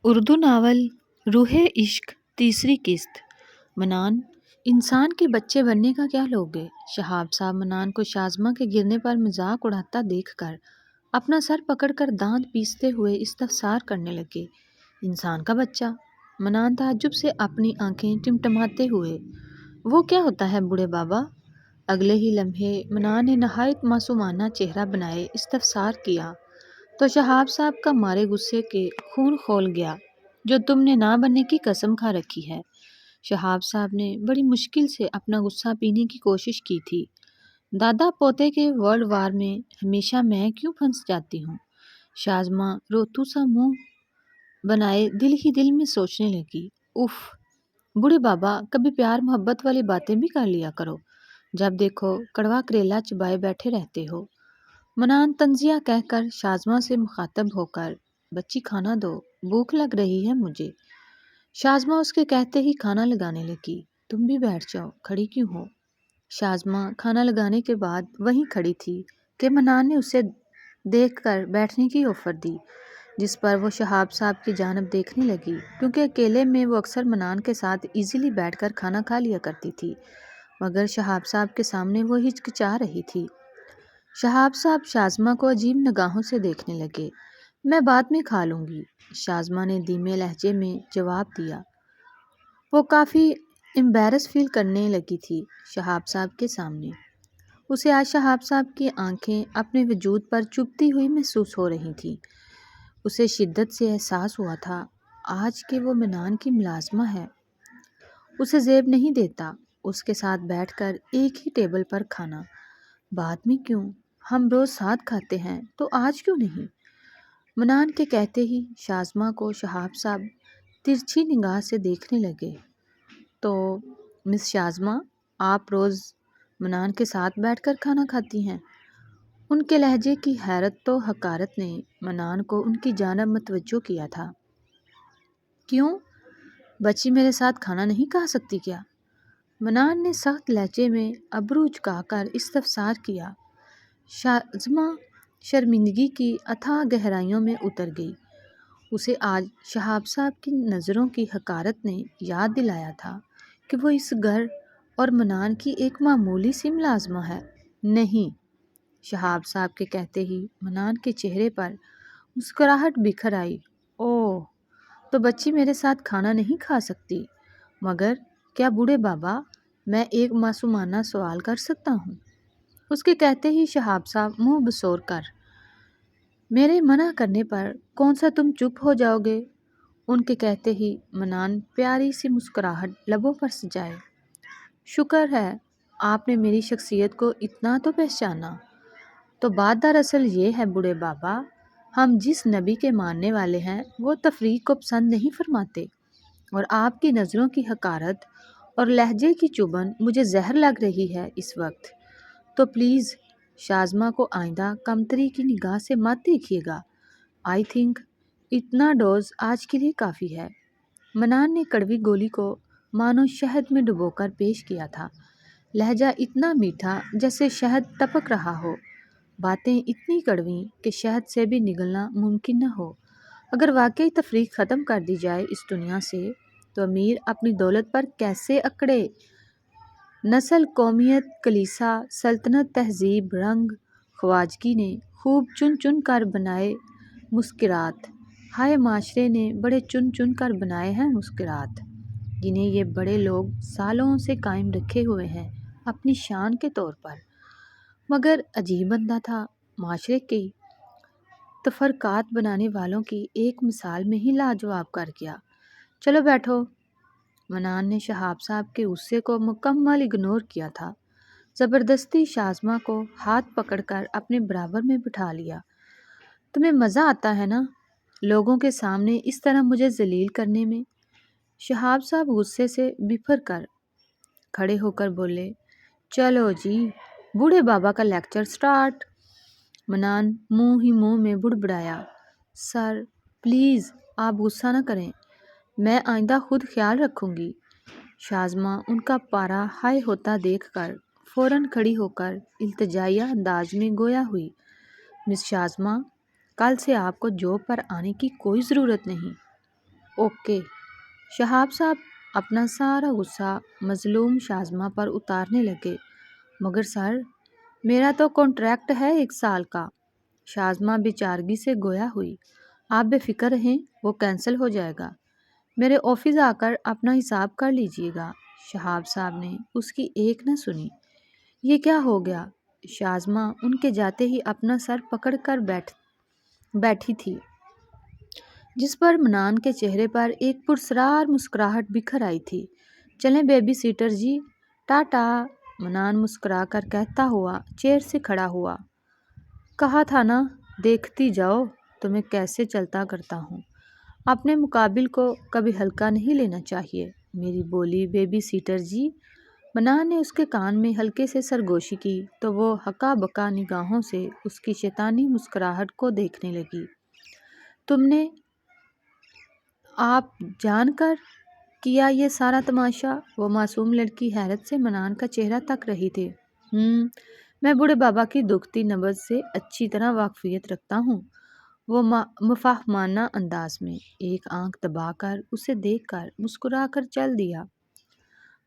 Urdu novel روح عشق تیسری قسط۔ منان، انسان کے بچے بننے کا کیا لوگ گے؟ شہاب صاحب منان کو شازمہ کے گرنے پر مذاق اڑاتا دیکھ کر اپنا سر پکڑ کر دانت پیستے ہوئے استفسار کرنے لگے۔ انسان کا بچہ؟ منان تعجب سے اپنی آنکھیں ٹمٹماتے ہوئے، وہ کیا ہوتا ہے بوڑھے بابا؟ اگلے ہی لمحے منان نے نہایت معصومانہ چہرہ بنائے استفسار کیا تو شہاب صاحب کا مارے غصے کے خون کھول گیا۔ جو تم نے نہ بننے کی قسم کھا رکھی ہے۔ شہاب صاحب نے بڑی مشکل سے اپنا غصہ پینے کی کوشش کی تھی۔ دادا پوتے کے ورلڈ وار میں ہمیشہ میں کیوں پھنس جاتی ہوں؟ شازمہ روتو سا منہ بنائے دل ہی دل میں سوچنے لگی۔ اف بوڑھے بابا، کبھی پیار محبت والی باتیں بھی کر لیا کرو، جب دیکھو کڑوا کریلا چبائے بیٹھے رہتے ہو۔ منان طنزیہ کہہ کر شازمہ سے مخاطب ہو کر، بچی کھانا دو، بھوک لگ رہی ہے مجھے۔ شازمہ اس کے کہتے ہی کھانا لگانے لگی۔ تم بھی بیٹھ جاؤ، کھڑی کیوں ہو؟ شازمہ کھانا لگانے کے بعد وہیں کھڑی تھی کہ منان نے اسے دیکھ کر بیٹھنے کی آفر دی، جس پر وہ شہاب صاحب کی جانب دیکھنے لگی، کیونکہ اکیلے میں وہ اکثر منان کے ساتھ ایزیلی بیٹھ کر کھانا کھا لیا کرتی تھی، مگر شہاب صاحب کے سامنے وہ ہچکچا رہی تھی۔ شہاب صاحب شازمہ کو عجیب نگاہوں سے دیکھنے لگے۔ میں بعد میں کھا لوں گی، شازمہ نے دھیمے لہجے میں جواب دیا۔ وہ کافی امبیرس فیل کرنے لگی تھی شہاب صاحب کے سامنے۔ اسے آج شہاب صاحب کی آنکھیں اپنے وجود پر چبھتی ہوئی محسوس ہو رہی تھیں۔ اسے شدت سے احساس ہوا تھا آج کہ وہ منان کی ملازمہ ہے۔ اسے زیب نہیں دیتا اس کے ساتھ بیٹھ کر ایک ہی ٹیبل پر کھانا۔ بعد میں کیوں؟ ہم روز ساتھ کھاتے ہیں تو آج کیوں نہیں؟ منان کے کہتے ہی شازمہ کو شہاب صاحب ترچھی نگاہ سے دیکھنے لگے۔ تو مس شازمہ، آپ روز منان کے ساتھ بیٹھ کر کھانا کھاتی ہیں؟ ان کے لہجے کی حیرت و حقارت نے منان کو ان کی جانب متوجہ کیا تھا۔ کیوں؟ بچی میرے ساتھ کھانا نہیں کھا سکتی کیا؟ منان نے سخت لہجے میں ابرو اچکا کر استفسار کیا۔ شازمہ شرمندگی کی اتھاہ گہرائیوں میں اتر گئی۔ اسے آج شہاب صاحب کی نظروں کی حقارت نے یاد دلایا تھا کہ وہ اس گھر اور منان کی ایک معمولی سی ملازمہ ہے۔ نہیں، شہاب صاحب کے کہتے ہی منان کے چہرے پر مسکراہٹ بکھر آئی۔ اوہ، تو بچی میرے ساتھ کھانا نہیں کھا سکتی، مگر کیا بوڑھے بابا، میں ایک معصومانہ سوال کر سکتا ہوں؟ اس کے کہتے ہی شہاب صاحب منہ بسور کر، میرے منع کرنے پر کون سا تم چپ ہو جاؤ گے؟ ان کے کہتے ہی منان پیاری سی مسکراہٹ لبوں پر سجائے۔ شکر ہے آپ نے میری شخصیت کو اتنا تو پہچانا۔ تو بات دراصل یہ ہے بوڑھے بابا، ہم جس نبی کے ماننے والے ہیں وہ تفریق کو پسند نہیں فرماتے، اور آپ کی نظروں کی حقارت اور لہجے کی چبھن مجھے زہر لگ رہی ہے اس وقت۔ تو پلیز شازمہ کو آئندہ کمتری کی نگاہ سے مت دیکھیے گا۔ آئی تھنک اتنا ڈوز آج کے لیے کافی ہے۔ منان نے کڑوی گولی کو مانو شہد میں ڈبو کر پیش کیا تھا۔ لہجہ اتنا میٹھا جیسے شہد ٹپک رہا ہو، باتیں اتنی کڑوی کہ شہد سے بھی نگلنا ممکن نہ ہو۔ اگر واقعی تفریق ختم کر دی جائے اس دنیا سے تو امیر اپنی دولت پر کیسے اکڑے؟ نسل، قومیت، کلیسا، سلطنت، تہذیب، رنگ، خواجگی نے خوب چن چن کر بنائے مسکرات، ہائے معاشرے نے بڑے چن چن کر بنائے ہیں مسکرات، جنہیں یہ بڑے لوگ سالوں سے قائم رکھے ہوئے ہیں اپنی شان کے طور پر۔ مگر عجیب بندہ تھا، معاشرے کی تفرقات بنانے والوں کی ایک مثال میں ہی لاجواب کر گیا۔ چلو بیٹھو۔ منان نے شہاب صاحب کے غصے کو مکمل اگنور کیا تھا۔ زبردستی شازمہ کو ہاتھ پکڑ کر اپنے برابر میں بٹھا لیا۔ تمہیں مزہ آتا ہے نا لوگوں کے سامنے اس طرح مجھے ذلیل کرنے میں؟ شہاب صاحب غصے سے بفر کر کھڑے ہو کر بولے، چلو جی، بوڑھے بابا کا لیکچر سٹارٹ۔ منان منہ ہی منہ میں بڑبڑایا، سر پلیز آپ غصہ نہ کریں، میں آئندہ خود خیال رکھوں گی۔ شازمہ ان کا پارا ہائی ہوتا دیکھ کر فوراً کھڑی ہو کر التجائیہ انداز میں گویا ہوئی، مس شازمہ، کل سے آپ کو جاب پر آنے کی کوئی ضرورت نہیں۔ اوکے۔ شہاب صاحب اپنا سارا غصہ مظلوم شازمہ پر اتارنے لگے۔ مگر سر، میرا تو کانٹریکٹ ہے 1 سال کا۔ شازمہ بے چارگی سے گویا ہوئی۔ آپ بے فکر رہیں، وہ کینسل ہو جائے گا۔ میرے آفس آ کر اپنا حساب کر لیجیے گا۔ شہاب صاحب نے اس کی ایک نہ سنی۔ یہ کیا ہو گیا؟ شازمہ ان کے جاتے ہی اپنا سر پکڑ کر بیٹھی تھی، جس پر منان کے چہرے پر ایک پراسرار مسکراہٹ بکھر آئی تھی۔ چلیں بیبی سیٹر جی، ٹاٹا، منان مسکرا کر کہتا ہوا چیئر سے کھڑا ہوا۔ کہا تھا نا، دیکھتی جاؤ تمہیں کیسے چلتا کرتا ہوں۔ اپنے مقابل کو کبھی ہلکا نہیں لینا چاہیے۔ میری بولی بیبی سیٹر جی۔ منان نے اس کے کان میں ہلکے سے سرگوشی کی تو وہ ہکا بکا نگاہوں سے اس کی شیطانی مسکراہٹ کو دیکھنے لگی۔ تم نے آپ جان کر کیا یہ سارا تماشا؟ وہ معصوم لڑکی حیرت سے منان کا چہرہ تک رہی تھی۔ میں بوڑھے بابا کی دکھتی نبض سے اچھی طرح واقفیت رکھتا ہوں۔ وہ مفاہمانہ انداز میں ایک آنکھ دبا کر اسے دیکھ کر مسکرا کر چل دیا۔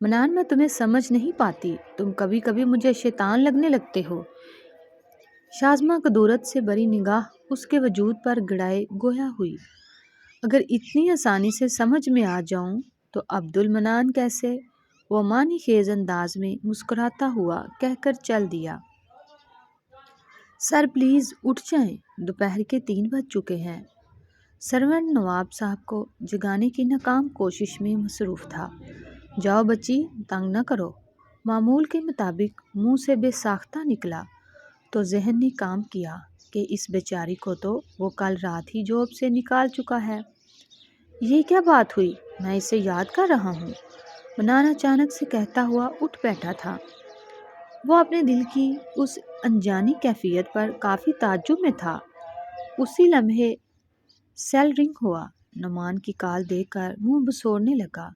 منان، میں تمہیں سمجھ نہیں پاتی، تم کبھی کبھی مجھے شیطان لگنے لگتے ہو۔ شازمہ کدورت سے بری نگاہ اس کے وجود پر گڑائے گویا ہوئی۔ اگر اتنی آسانی سے سمجھ میں آ جاؤں تو عبد المنان کیسے؟ وہ معنی خیز انداز میں مسکراتا ہوا کہہ کر چل دیا۔ سر پلیز اٹھ جائیں، دوپہر کے 3 بج چکے ہیں۔ سرونٹ نواب صاحب کو جگانے کی ناکام کوشش میں مصروف تھا۔ جاؤ بچی، تنگ نہ کرو۔ معمول کے مطابق منہ سے بے ساختہ نکلا تو ذہن نے کام کیا کہ اس بیچاری کو تو وہ کل رات ہی جاب سے نکال چکا ہے۔ یہ کیا بات ہوئی؟ میں اسے یاد کر رہا ہوں۔ منان اچانک سے کہتا ہوا اٹھ بیٹھا تھا۔ وہ اپنے دل کی اس انجانی کیفیت پر کافی تعجب میں تھا۔ اسی لمحے سیل رنگ ہوا۔ نعمان کی کال دیکھ کر منہ بسوڑنے لگا۔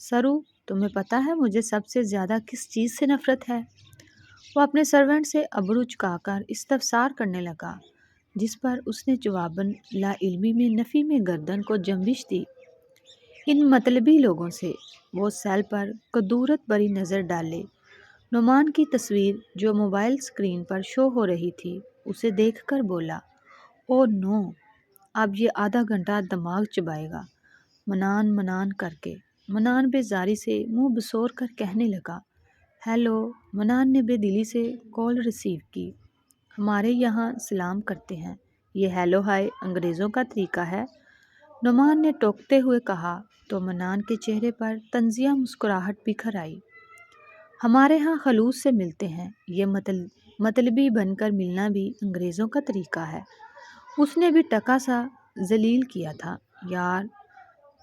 سرو، تمہیں پتہ ہے مجھے سب سے زیادہ کس چیز سے نفرت ہے؟ وہ اپنے سرونٹ سے ابرو چکا کر استفسار کرنے لگا، جس پر اس نے جواباً لا علمی میں نفی میں گردن کو جنبش دی۔ ان مطلبی لوگوں سے۔ وہ سیل پر کدورت بری نظر ڈالے۔ نعمان کی تصویر جو موبائل اسکرین پر شو ہو رہی تھی اسے دیکھ کر بولا، او نو، اب یہ آدھا گھنٹہ دماغ چبائے گا۔ منان منان کر کے منان بیزاری سے منہ بسور کر کہنے لگا، ہیلو۔ منان نے بے دلی سے کال ریسیو کی۔ ہمارے یہاں سلام کرتے ہیں، یہ ہیلو ہائے انگریزوں کا طریقہ ہے، نعمان نے ٹوکتے ہوئے کہا تو منان کے چہرے پر طنزیہ مسکراہٹ بکھر آئی۔ ہمارے ہاں خلوص سے ملتے ہیں، یہ مطلبی بن کر ملنا بھی انگریزوں کا طریقہ ہے۔ اس نے بھی ٹکا سا ذلیل کیا تھا۔ یار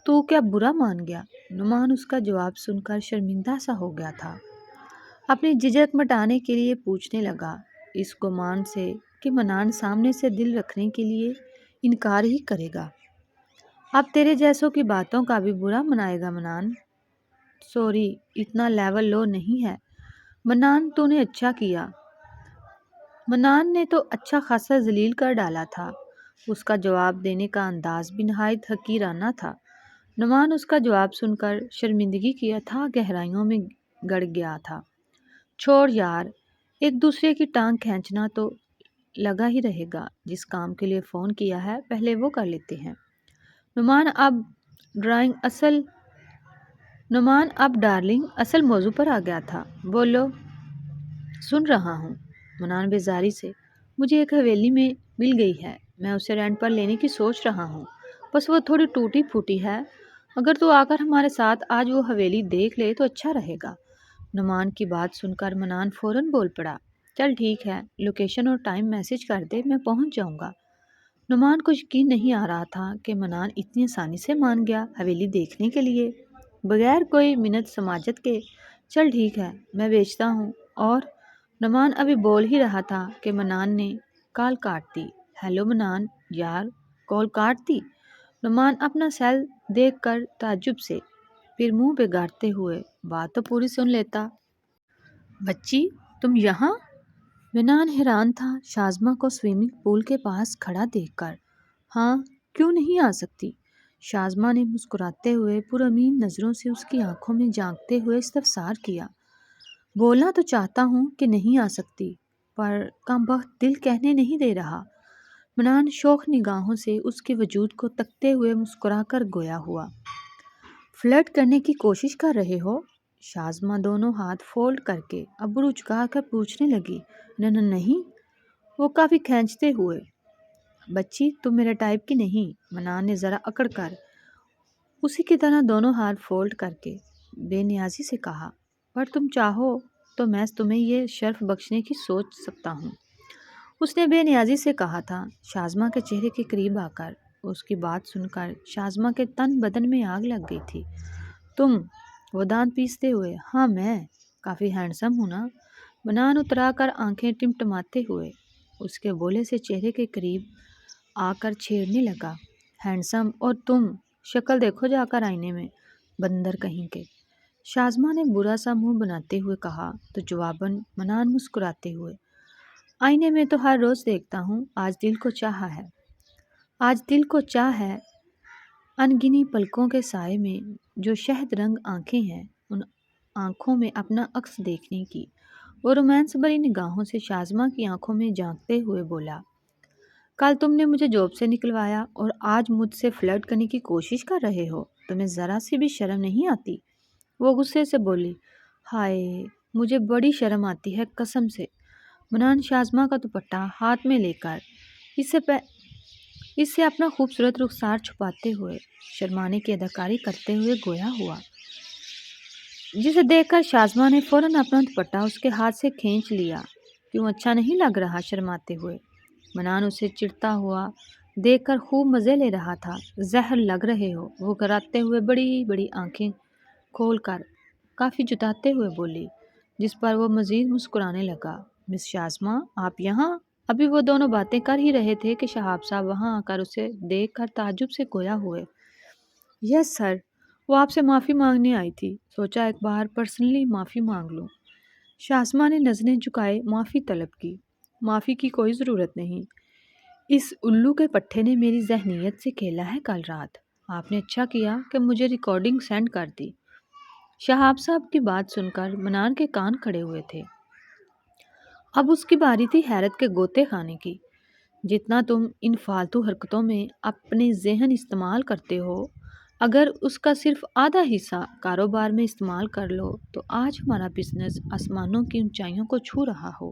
تو کیا برا مان گیا؟ نعمان اس کا جواب سن کر شرمندہ سا ہو گیا تھا۔ اپنی جھجک مٹانے کے لیے پوچھنے لگا، اس گمان سے کہ منان سامنے سے دل رکھنے کے لیے انکار ہی کرے گا۔ اب تیرے جیسوں کی باتوں کا بھی برا منائے گا منان؟ سوری، اتنا لیول لو نہیں ہے۔ منان تو نے اچھا کیا۔ منان نے تو اچھا خاصا ذلیل کر ڈالا تھا۔ اس کا جواب دینے کا انداز بھی نہایت حقیرانہ تھا۔ نعمان اس کا جواب سن کر شرمندگی کی اتھاہ گہرائیوں میں گڑ گیا تھا۔ چھوڑ یار، ایک دوسرے کی ٹانگ کھینچنا تو لگا ہی رہے گا۔ جس کام کے لیے فون کیا ہے پہلے وہ کر لیتے ہیں۔ نعمان اب ڈارلنگ اصل موضوع پر آ گیا تھا۔ بولو۔ سن رہا ہوں۔ منان بیزاری سے، مجھے ایک حویلی میں مل گئی ہے، میں اسے رینٹ پر لینے کی سوچ رہا ہوں، بس وہ تھوڑی ٹوٹی پھوٹی ہے، اگر تو آ کر ہمارے ساتھ آج وہ حویلی دیکھ لے تو اچھا رہے گا۔ نعمان کی بات سن کر منان فوراً بول پڑا، چل ٹھیک ہے، لوکیشن اور ٹائم میسج کر دے، میں پہنچ جاؤں گا۔ نعمان کو یقین نہیں آ رہا تھا کہ منان اتنی آسانی سے مان گیا حویلی دیکھنے کے لیے، بغیر کوئی منت سماجت کے۔ چل ٹھیک ہے، میں بیچتا ہوں۔ اور نعمان ابھی بول ہی رہا تھا کہ منان نے کال کاٹ دی۔ ہیلو منان، یار کال کاٹ دی؟ نعمان اپنا سیل دیکھ کر تعجب سے، پھر منہ بگاڑتے ہوئے، بات تو پوری سن لیتا۔ بچی تم یہاں؟ منان حیران تھا شازمہ کو سوئمنگ پول کے پاس کھڑا دیکھ کر۔ ہاں، کیوں نہیں آ سکتی؟ شازمہ نے مسکراتے ہوئے پرامین نظروں سے اس کی آنکھوں میں جھانکتے ہوئے استفسار کیا۔ بولنا تو چاہتا ہوں کہ نہیں آ سکتی، پر کم بخت دل کہنے نہیں دے رہا۔ منان شوق نگاہوں سے اس کے وجود کو تکتے ہوئے مسکرا کر گویا ہوا۔ فلرٹ کرنے کی کوشش کر رہے ہو؟ شازمہ دونوں ہاتھ فولڈ کر کے ابرو جھکا کر پوچھنے لگی۔ نہیں، وہ کافی کھینچتے ہوئے۔ بچی تم میرے ٹائپ کی نہیں، منان نے ذرا اکڑ کر اسی کی طرح دونوں ہاتھ فولڈ کر کے بے نیازی سے کہا، پر تم چاہو تو میں تمہیں یہ شرف بخشنے کی سوچ سکتا ہوں۔ اس نے بے نیازی سے کہا تھا، شازمہ کے چہرے کے قریب آ کر۔ اس کی بات سن کر شازمہ کے تن بدن میں آگ لگ گئی تھی۔ تم؟ وہ دانت پیستے ہوئے۔ ہاں میں کافی ہینڈسم ہوں نا؟ منان اترا کر آنکھیں ٹمٹماتے ہوئے اس کے بولے سے چہرے کے قریب آ کر چھیڑنے لگا۔ ہینڈسم اور تم؟ شکل دیکھو جا کر آئینے میں، بندر کہیں کے۔ شازمہ نے برا سا منہ بناتے ہوئے کہا تو جواباً منان مسکراتے ہوئے، آئینے میں تو ہر روز دیکھتا ہوں، آج دل کو چاہا ہے۔ آج دل کو چاہ ہے انگنی پلکوں کے سائے میں جو شہد رنگ آنکھیں ہیں، ان آنکھوں میں اپنا عکس دیکھنے کی۔ وہ رومانس بھری نگاہوں سے شازمہ کی آنکھوں میں جھانکتے ہوئے بولا، کل تم نے مجھے جاب سے نکلوایا اور آج مجھ سے فلرٹ کرنے کی کوشش کر رہے ہو، تمہیں ذرا سی بھی شرم نہیں آتی؟ وہ غصے سے بولی، ہائے مجھے بڑی شرم آتی ہے قسم سے۔ منان شازمہ کا دوپٹہ ہاتھ میں لے کر اس سے اپنا خوبصورت رخسار چھپاتے ہوئے شرمانے کی اداکاری کرتے ہوئے گویا ہوا، جسے دیکھ کر شازمہ نے فوراً اپنا دوپٹہ اس کے ہاتھ سے کھینچ لیا۔ کیوں اچھا نہیں لگ رہا؟ شرماتے ہوئے منان اسے چڑھتا ہوا دیکھ کر خوب مزے لے رہا تھا۔ زہر لگ رہے ہو، وہ کراتے ہوئے بڑی بڑی آنکھیں کھول کر کافی جتاتے ہوئے بولی، جس پر وہ مزید مسکرانے لگا۔ مس شازمہ آپ یہاں؟ ابھی وہ دونوں باتیں کر ہی رہے تھے کہ شہاب صاحب وہاں آ کر اسے دیکھ کر تعجب سے گویا ہوئے۔ یس سر، وہ آپ سے معافی مانگنے آئی تھی، سوچا ایک بار پرسنلی معافی مانگ لوں۔ شازمہ نے نظریں جھکائے معافی طلب کی۔ معافی کی کوئی ضرورت نہیں، اس الو کے پٹھے نے میری ذہنیت سے کھیلا ہے کل رات، آپ نے اچھا کیا کہ مجھے ریکارڈنگ سینڈ کر دی۔ شہاب صاحب کی بات سن کر منان کے کان کھڑے ہوئے تھے۔ اب اس کی باری تھی حیرت کے غوطے کھانے کی۔ جتنا تم ان فالتو حرکتوں میں اپنے ذہن استعمال کرتے ہو، اگر اس کا صرف آدھا حصہ کاروبار میں استعمال کر لو تو آج ہمارا بزنس آسمانوں کی اونچائیوں کو چھو رہا ہو۔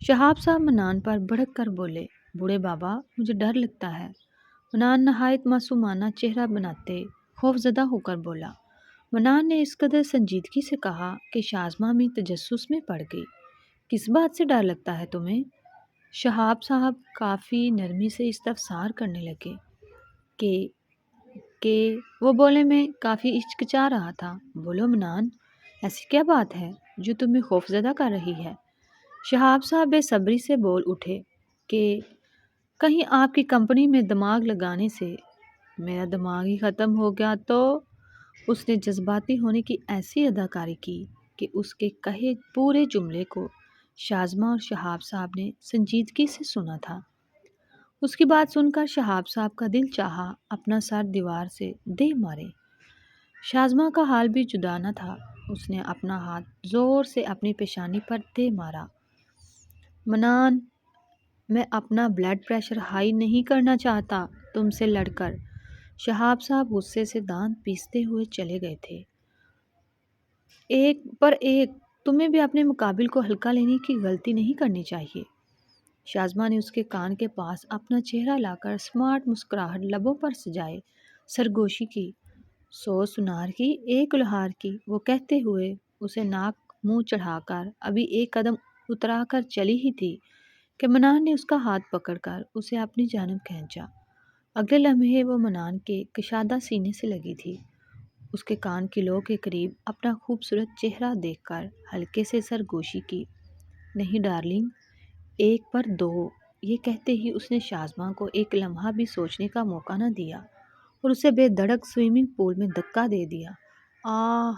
شہاب صاحب منان پر بھڑک کر بولے، بوڑھے بابا مجھے ڈر لگتا ہے۔ منان نہایت معصومانہ چہرہ بناتے خوف زدہ ہو کر بولا۔ منان نے اس قدر سنجیدگی سے کہا کہ شازمہ میں تجسس میں پڑ گئی۔ کس بات سے ڈر لگتا ہے تمہیں؟ شہاب صاحب کافی نرمی سے استفسار کرنے لگے کہ وہ بولنے میں کافی ہچکچا رہا تھا۔ بولو منان، ایسی کیا بات ہے جو تمہیں خوف زدہ کر رہی ہے؟ شہاب صاحب بے صبری سے بول اٹھے کہ کہیں آپ کی کمپنی میں دماغ لگانے سے میرا دماغ ہی ختم ہو گیا تو؟ اس نے جذباتی ہونے کی ایسی اداکاری کی کہ اس کے کہے پورے جملے کو شازمہ اور شہاب صاحب نے سنجیدگی سے سنا تھا۔ اس کی بات سن کر شہاب صاحب کا دل چاہا اپنا سر دیوار سے دے مارے۔ شازمہ کا حال بھی جدا نہ تھا، اس نے اپنا ہاتھ زور سے اپنی پیشانی پر دے مارا۔ منان، میں اپنا بلڈ پریشر ہائی نہیں کرنا چاہتا تم سے لڑ کر۔ شہاب صاحب غصے سے دانت پیستے ہوئے چلے گئے تھے۔ ایک تمہیں بھی اپنے مقابل کو ہلکا لینے کی غلطی نہیں کرنی چاہیے۔ شازمہ نے اس کے کان کے پاس اپنا چہرہ لا کر سمارٹ مسکراہٹ لبوں پر سجائے سرگوشی کی۔ 100 سنار کی ایک لوہار کی، وہ کہتے ہوئے اسے ناک منہ چڑھا کر ابھی ایک قدم اترا کر چلی ہی تھی کہ منان نے اس کا ہاتھ پکڑ کر اسے اپنی جانب کھینچا۔ اگلے لمحے وہ منان کے کشادہ سینے سے لگی تھی۔ اس کے کان کی لو کے قریب اپنا خوبصورت چہرہ دیکھ کر ہلکے سے سرگوشی کی۔ نہیں ڈارلنگ، 1 پر 2، یہ کہتے ہی اس نے شازمہ کو ایک لمحہ بھی سوچنے کا موقع نہ دیا اور اسے بے دھڑک سوئمنگ پول میں دھکا دے دیا۔ آہ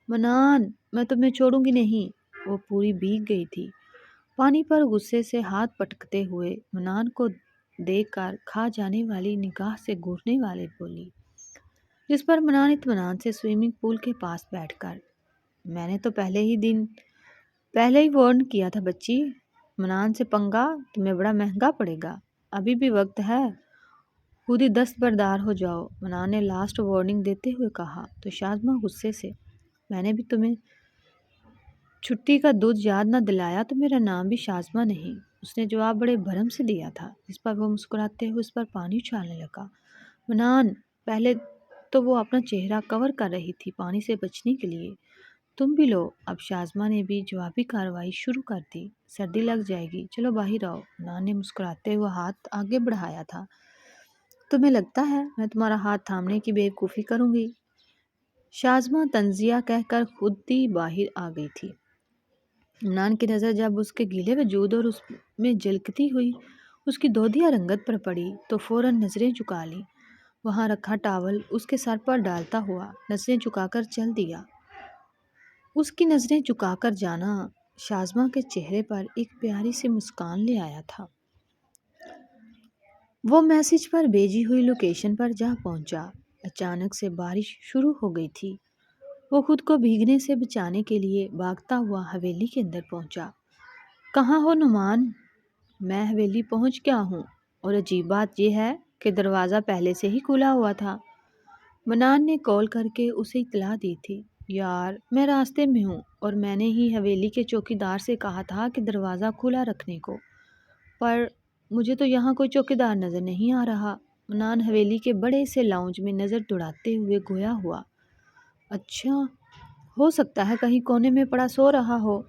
منان، میں تمہیں چھوڑوں گی نہیں۔ وہ پوری بھیگ گئی تھی۔ پانی پر غصے سے ہاتھ پٹکتے ہوئے منان کو دیکھ کر کھا جانے والی نگاہ سے گھورنے والے بولی، جس پر منان اطمینان سے سوئمنگ پول کے پاس بیٹھ کر، میں نے تو پہلے ہی وارن کیا تھا بچی، منان سے پنگا تمہیں بڑا مہنگا پڑے گا، ابھی بھی وقت ہے، خود ہی دستبردار ہو جاؤ، منان نے لاسٹ وارننگ دیتے ہوئے کہا۔ تو شازمہ غصے سے، میں نے بھی تمہیں چھٹی کا دودھ یاد نہ دلایا تو میرا نام بھی شازمہ نہیں، اس نے جواب بڑے بھرم سے دیا تھا، جس پر وہ مسکراتے ہوئے اس پر پانی اچھالنے لگا۔ منان، پہلے تو وہ اپنا چہرہ کور کر رہی تھی پانی سے بچنے کے لیے، تم بھی لو۔ اب شازمہ نے بھی جوابی کارروائی شروع کر دی، سردی لگ جائے گی، چلو باہر آؤ۔ منان نے مسکراتے ہوئے ہاتھ آگے بڑھایا تھا، تمہیں لگتا ہے میں تمہارا ہاتھ تھامنے کی بیوقوفی کروں گی؟ شازمہ طنزیہ کہہ کر خود ہی باہر آ گئی تھی۔ منان کی نظر جب اس کے گیلے وجود اور اس میں جھلکتی ہوئی اس کی دودیا رنگت پر پڑی تو فوراً نظریں جھکا لیں، وہاں رکھا ٹاول اس کے سر پر ڈالتا ہوا نظریں جھکا کر چل دیا۔ اس کی نظریں جھکا کر جانا شازمہ کے چہرے پر ایک پیاری سی مسکان لے آیا تھا۔ وہ میسج پر بھیجی ہوئی لوکیشن پر جا پہنچا۔ اچانک سے بارش شروع ہو گئی تھی۔ وہ خود کو بھیگنے سے بچانے کے لیے بھاگتا ہوا حویلی کے اندر پہنچا۔ کہاں ہو نعمان؟ میں حویلی پہنچ گیا ہوں، اور عجیب بات یہ ہے کہ دروازہ پہلے سے ہی کھلا ہوا تھا۔ منان نے کال کر کے اسے اطلاع دی تھی۔ یار میں راستے میں ہوں، اور میں نے ہی حویلی کے چوکیدار سے کہا تھا کہ دروازہ کھلا رکھنے کو، پر مجھے تو یہاں کوئی چوکیدار نظر نہیں آ رہا۔ منان حویلی کے بڑے سے لاؤنج میں نظر دوڑاتے ہوئے گویا ہوا، اچھا ہو سکتا ہے کہیں کونے میں پڑا سو رہا ہو،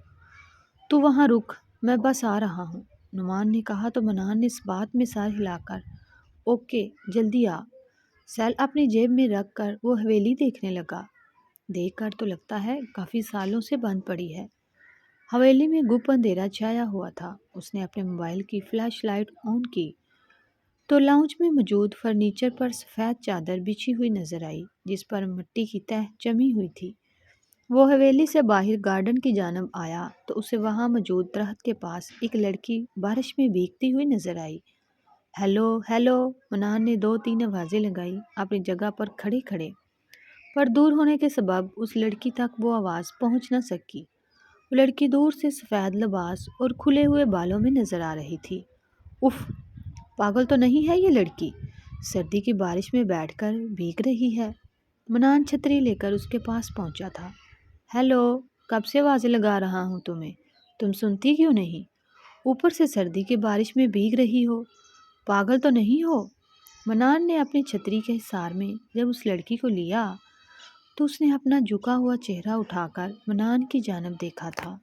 تو وہاں رک، میں بس آ رہا ہوں، نعمان نے کہا۔ تو منان نے اس بات میں سر ہلا کر اوکے جلدی آ سیل اپنی جیب میں رکھ کر وہ حویلی دیکھنے لگا۔ دیکھ کر تو لگتا ہے کافی سالوں سے بند پڑی ہے۔ حویلی میں گپ اندھیرا چھایا ہوا تھا۔ اس نے اپنے موبائل کی فلیش لائٹ آن کی تو لاؤنج میں موجود فرنیچر پر سفید چادر بچھی ہوئی نظر آئی، جس پر مٹی کی تہ جمی ہوئی تھی۔ وہ حویلی سے باہر گارڈن کی جانب آیا تو اسے وہاں موجود درخت کے پاس ایک لڑکی بارش میں بھیگتی ہوئی نظر آئی۔ ہیلو ہیلو، منان نے 2-3 آوازیں لگائی اپنی جگہ پر کھڑے کھڑے، پر دور ہونے کے سبب اس لڑکی تک وہ آواز پہنچ نہ سکی۔ وہ لڑکی دور سے سفید لباس اور کھلے ہوئے بالوں میں نظر آ رہی تھی۔ اف، پاگل تو نہیں ہے یہ لڑکی، سردی کی بارش میں بیٹھ کر بھیگ رہی ہے۔ منان چھتری لے کر اس کے پاس پہنچا تھا۔ ہیلو، کب سے آوازیں لگا رہا ہوں تمہیں، تم سنتی کیوں نہیں؟ اوپر سے سردی کی بارش میں بھیگ رہی ہو، پاگل تو نہیں ہو؟ منان نے اپنی چھتری کے حصار میں جب اس لڑکی کو لیا تو اس نے اپنا جھکا ہوا چہرہ اٹھا کر منان کی جانب دیکھا تھا۔